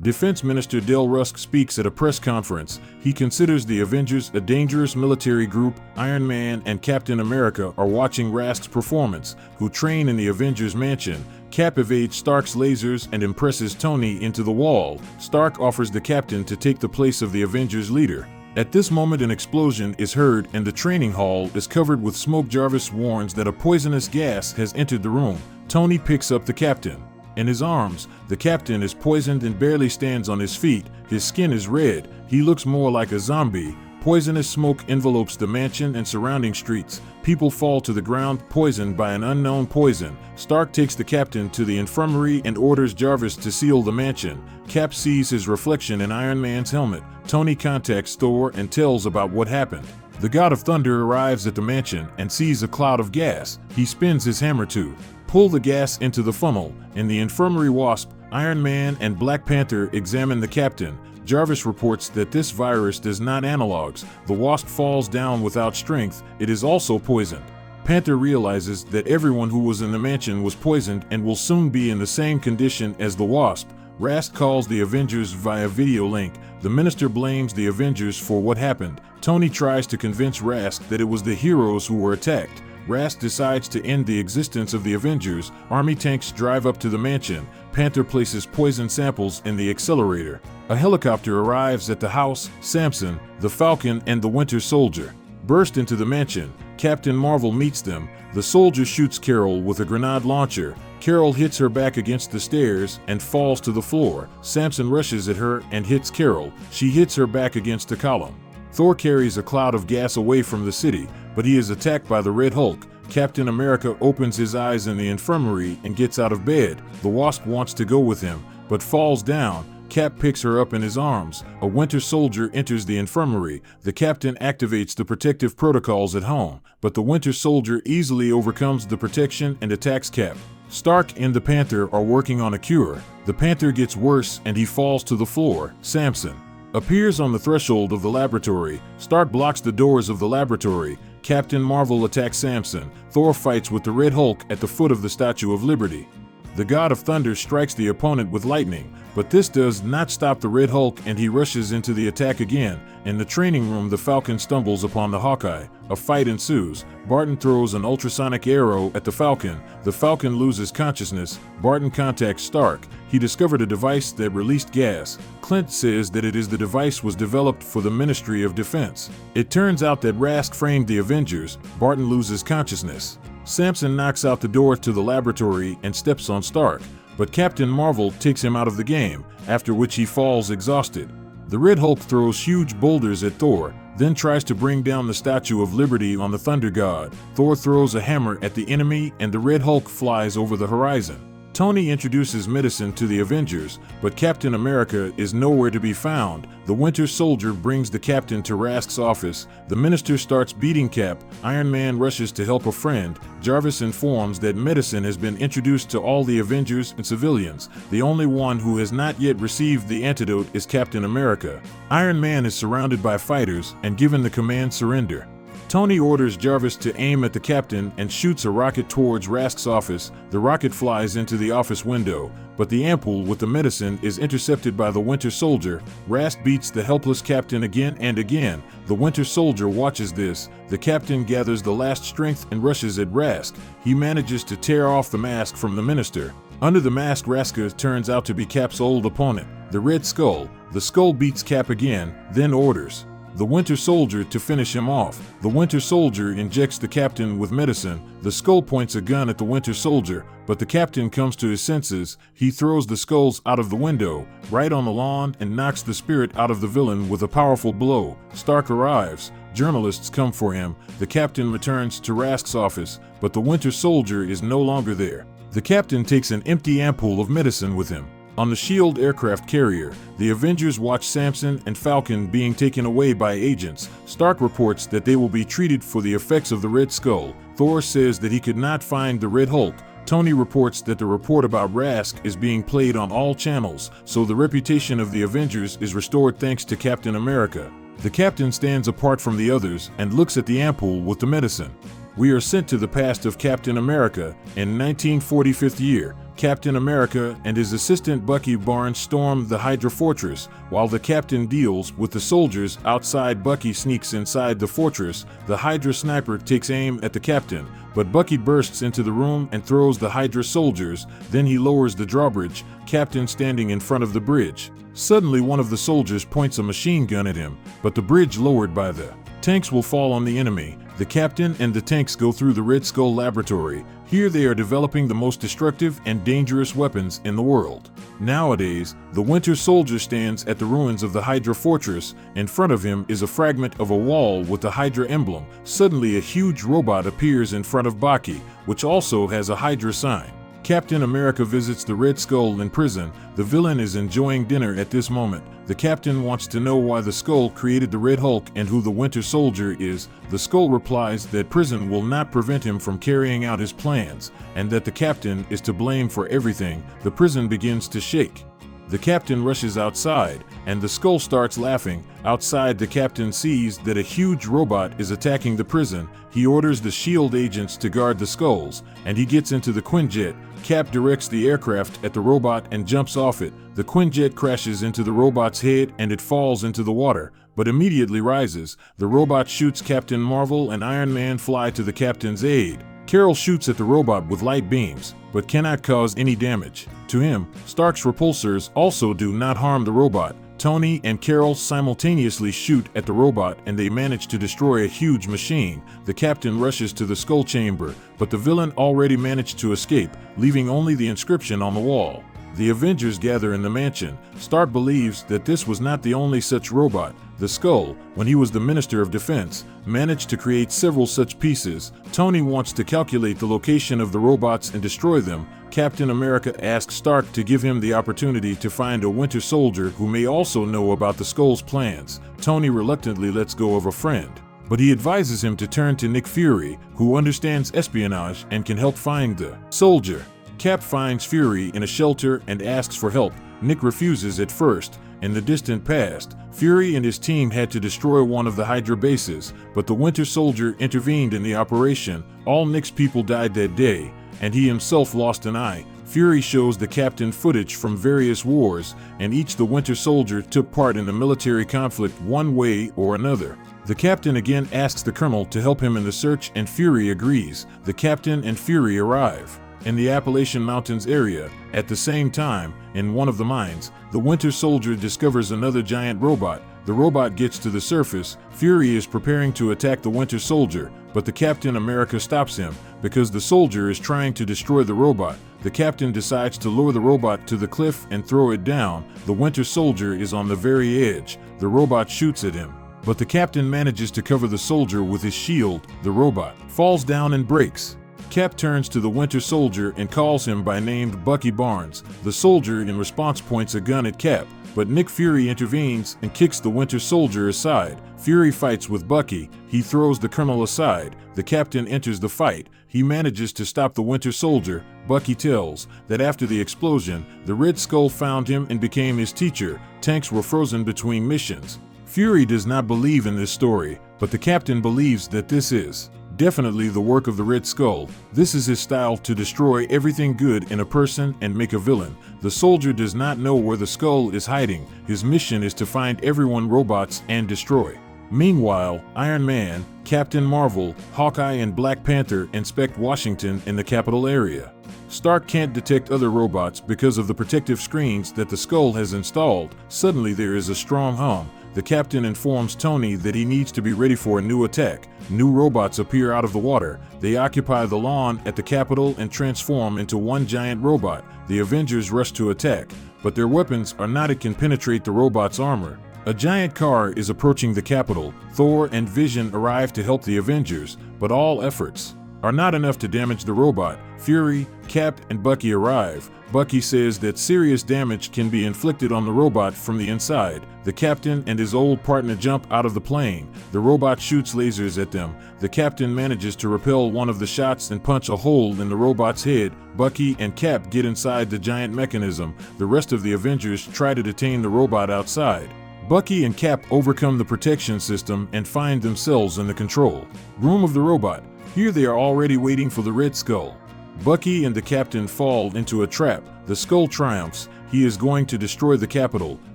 Defense Minister Del Rusk speaks at a press conference. He considers the Avengers a dangerous military group. Iron Man and Captain America are watching Rask's performance, who train in the Avengers mansion. Cap evades Stark's lasers and impresses Tony into the wall. Stark offers the Captain to take the place of the Avengers leader. At this moment an explosion is heard and the training hall is covered with smoke. Jarvis warns that a poisonous gas has entered the room. Tony picks up the Captain. In his arms, the Captain is poisoned and barely stands on his feet. His skin is red. He looks more like a zombie. Poisonous smoke envelopes the mansion and surrounding streets. People fall to the ground, poisoned by an unknown poison. Stark takes the Captain to the infirmary and orders Jarvis to seal the mansion. Cap sees his reflection in Iron Man's helmet. Tony contacts Thor and tells about what happened. The God of Thunder arrives at the mansion and sees a cloud of gas. He spins his hammer to pull the gas into the funnel. In the infirmary, Wasp, Iron Man, and Black Panther examine the Captain. Jarvis reports that this virus does not analogs. The Wasp falls down without strength. It is also poisoned. Panther realizes that everyone who was in the mansion was poisoned and will soon be in the same condition as the Wasp. Rask calls the Avengers via video link. The Minister blames the Avengers for what happened. Tony tries to convince Rask that it was the heroes who were attacked. Rask decides to end the existence of the Avengers. Army tanks drive up to the mansion. Panther places poison samples in the accelerator. A helicopter arrives at the house. Samson, the Falcon, and the Winter Soldier burst into the mansion. Captain Marvel meets them. The soldier shoots Carol with a grenade launcher. Carol hits her back against the stairs and falls to the floor. Samson rushes at her and hits Carol. She hits her back against a column. Thor carries a cloud of gas away from the city, but he is attacked by the Red Hulk. Captain America opens his eyes in the infirmary and gets out of bed. The Wasp wants to go with him, but falls down. Cap picks her up in his arms. A Winter Soldier enters the infirmary. The Captain activates the protective protocols at home, but the Winter Soldier easily overcomes the protection and attacks Cap. Stark and the Panther are working on a cure. The Panther gets worse and he falls to the floor. Samson appears on the threshold of the laboratory. Stark blocks the doors of the laboratory. Captain Marvel attacks Samson. Thor fights with the Red Hulk at the foot of the Statue of Liberty. The God of Thunder strikes the opponent with lightning, but this does not stop the Red Hulk and he rushes into the attack again. In the training room, the Falcon stumbles upon the Hawkeye. A fight ensues. Barton throws an ultrasonic arrow at the Falcon. The Falcon loses consciousness. Barton contacts Stark. He discovered a device that released gas. Clint says that it is the device was developed for the Ministry of Defense. It turns out that Rask framed the Avengers. Barton loses consciousness. Samson knocks out the door to the laboratory and steps on Stark, but Captain Marvel takes him out of the game, after which he falls exhausted. The Red Hulk throws huge boulders at Thor, then tries to bring down the Statue of Liberty on the Thunder God. Thor throws a hammer at the enemy and the Red Hulk flies over the horizon. Tony introduces medicine to the Avengers, but Captain America is nowhere to be found. The Winter Soldier brings the Captain to Rask's office. The Minister starts beating Cap. Iron Man rushes to help a friend. Jarvis informs that medicine has been introduced to all the Avengers and civilians. The only one who has not yet received the antidote is Captain America. Iron Man is surrounded by fighters and given the command surrender. Tony orders Jarvis to aim at the Captain and shoots a rocket towards Rask's office. The rocket flies into the office window, but the ampoule with the medicine is intercepted by the Winter Soldier. Rask beats the helpless Captain again and again. The Winter Soldier watches this. The Captain gathers the last strength and rushes at Rask. He manages to tear off the mask from the Minister. Under the mask, Rask turns out to be Cap's old opponent, the Red Skull. The Skull beats Cap again, then orders the Winter Soldier to finish him off. The Winter Soldier injects the Captain with medicine. The Skull points a gun at the Winter Soldier, but the Captain comes to his senses. He throws the skulls out of the window, right on the lawn, and knocks the spirit out of the villain with a powerful blow. Stark arrives. Journalists come for him. The Captain returns to Rask's office, but the Winter Soldier is no longer there. The Captain takes an empty ampoule of medicine with him. On the S.H.I.E.L.D. aircraft carrier, the Avengers watch Samson and Falcon being taken away by agents. Stark reports that they will be treated for the effects of the Red Skull. Thor says that he could not find the Red Hulk. Tony reports that the report about Rask is being played on all channels, so the reputation of the Avengers is restored thanks to Captain America. The Captain stands apart from the others and looks at the ampoule with the medicine. We are sent to the past of Captain America. In 1945 year, Captain America and his assistant Bucky Barnes storm the Hydra fortress. While the captain deals with the soldiers outside, Bucky sneaks inside the fortress. The Hydra sniper takes aim at the captain, but Bucky bursts into the room and throws the Hydra soldiers. Then he lowers the drawbridge, Captain standing in front of the bridge. Suddenly one of the soldiers points a machine gun at him, but the bridge lowered by the tanks will fall on the enemy. The captain and the tanks go through the Red Skull laboratory. Here they are developing the most destructive and dangerous weapons in the world. Nowadays, the Winter Soldier stands at the ruins of the Hydra fortress. In front of him is a fragment of a wall with the Hydra emblem. Suddenly a huge robot appears in front of Bucky, which also has a Hydra sign. Captain America visits the Red Skull in prison. The villain is enjoying dinner at this moment. The captain wants to know why the Skull created the Red Hulk and who the Winter Soldier is. The Skull replies that prison will not prevent him from carrying out his plans, and that the captain is to blame for everything. The prison begins to shake. The captain rushes outside, and the Skull starts laughing. Outside, the captain sees that a huge robot is attacking the prison. He orders the SHIELD agents to guard the Skulls, and he gets into the Quinjet. Cap directs the aircraft at the robot and jumps off it. The Quinjet crashes into the robot's head and it falls into the water, but immediately rises. The robot shoots. Captain Marvel and Iron Man fly to the captain's aid. Carol shoots at the robot with light beams, but cannot cause any damage. To him, Stark's repulsors also do not harm the robot. Tony and Carol simultaneously shoot at the robot and they manage to destroy a huge machine. The captain rushes to the Skull chamber, but the villain already managed to escape, leaving only the inscription on the wall. The Avengers gather in the mansion. Stark believes that this was not the only such robot. The Skull, when he was the Minister of Defense, managed to create several such pieces. Tony wants to calculate the location of the robots and destroy them. Captain America asks Stark to give him the opportunity to find a Winter Soldier who may also know about the Skull's plans. Tony reluctantly lets go of a friend, but he advises him to turn to Nick Fury, who understands espionage and can help find the soldier. Cap finds Fury in a shelter and asks for help. Nick refuses at first. In the distant past, Fury and his team had to destroy one of the Hydra bases, but the Winter Soldier intervened in the operation. All Nick's people died that day, and he himself lost an eye. Fury shows the captain footage from various wars, and each the Winter Soldier took part in the military conflict one way or another. The captain again asks the colonel to help him in the search, and Fury agrees. The captain and Fury arrive in the Appalachian Mountains area. At the same time, in one of the mines, the Winter Soldier discovers another giant robot. The robot gets to the surface. Fury is preparing to attack the Winter Soldier, but the Captain America stops him because the soldier is trying to destroy the robot. The captain decides to lower the robot to the cliff and throw it down. The Winter Soldier is on the very edge. The robot shoots at him, but the captain manages to cover the soldier with his shield. The robot falls down and breaks. Cap turns to the Winter Soldier and calls him by name Bucky Barnes. The soldier in response points a gun at Cap, but Nick Fury intervenes and kicks the Winter Soldier aside. Fury fights with Bucky. He throws the colonel aside. The captain enters the fight. He manages to stop the Winter Soldier. Bucky tells that after the explosion, the Red Skull found him and became his teacher. Tanks were frozen between missions. Fury does not believe in this story, but the captain believes that this is definitely the work of the Red Skull. This is his style to destroy everything good in a person and make a villain. The soldier does not know where the Skull is hiding. His mission is to find everyone robots and destroy. Meanwhile, Iron Man, Captain Marvel, Hawkeye and Black Panther inspect Washington in the capital area. Stark can't detect other robots because of the protective screens that the Skull has installed. Suddenly there is a strong hum. The captain informs Tony that he needs to be ready for a new attack. New robots appear out of the water. They occupy the lawn at the Capitol and transform into one giant robot. The Avengers rush to attack, but their weapons are not. It can penetrate the robot's armor. A giant car is approaching the Capitol. Thor and Vision arrive to help the Avengers, but all efforts are not enough to damage the robot. Fury, Cap, and Bucky arrive. Bucky says that serious damage can be inflicted on the robot from the inside. The captain and his old partner jump out of the plane. The robot shoots lasers at them. The captain manages to repel one of the shots and punch a hole in the robot's head. Bucky and Cap get inside the giant mechanism. The rest of the Avengers try to detain the robot outside. Bucky and Cap overcome the protection system and find themselves in the control room of the robot. Here they are already waiting for the Red Skull. Bucky and the Captain fall into a trap. The Skull triumphs. He is going to destroy the Capitol,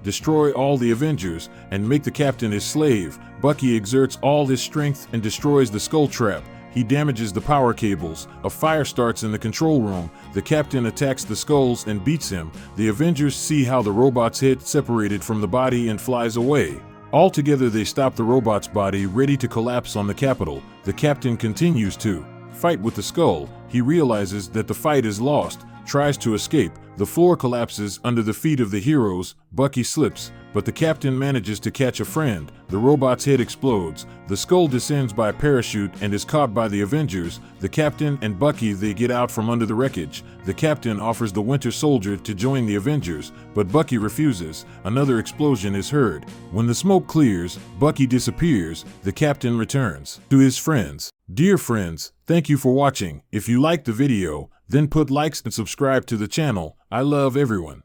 destroy all the Avengers, and make the Captain his slave. Bucky exerts all his strength and destroys the Skull trap. He damages the power cables. A fire starts in the control room. The Captain attacks the Skulls and beats him. The Avengers see how the robot's head separated from the body and flies away. All together they stop the robot's body, ready to collapse on the Capitol. The Captain continues to fight with the Skull. He realizes that the fight is lost, tries to escape. The floor collapses under the feet of the heroes. Bucky slips, but the Captain manages to catch a friend. The robot's head explodes. The Skull descends by parachute and is caught by the Avengers. The Captain and Bucky, they get out from under the wreckage. The Captain offers the Winter Soldier to join the Avengers, but Bucky refuses. Another explosion is heard. When the smoke clears, Bucky disappears. The Captain returns to his friends. Dear friends, thank you for watching. If you liked the video, then put likes and subscribe to the channel. I love everyone.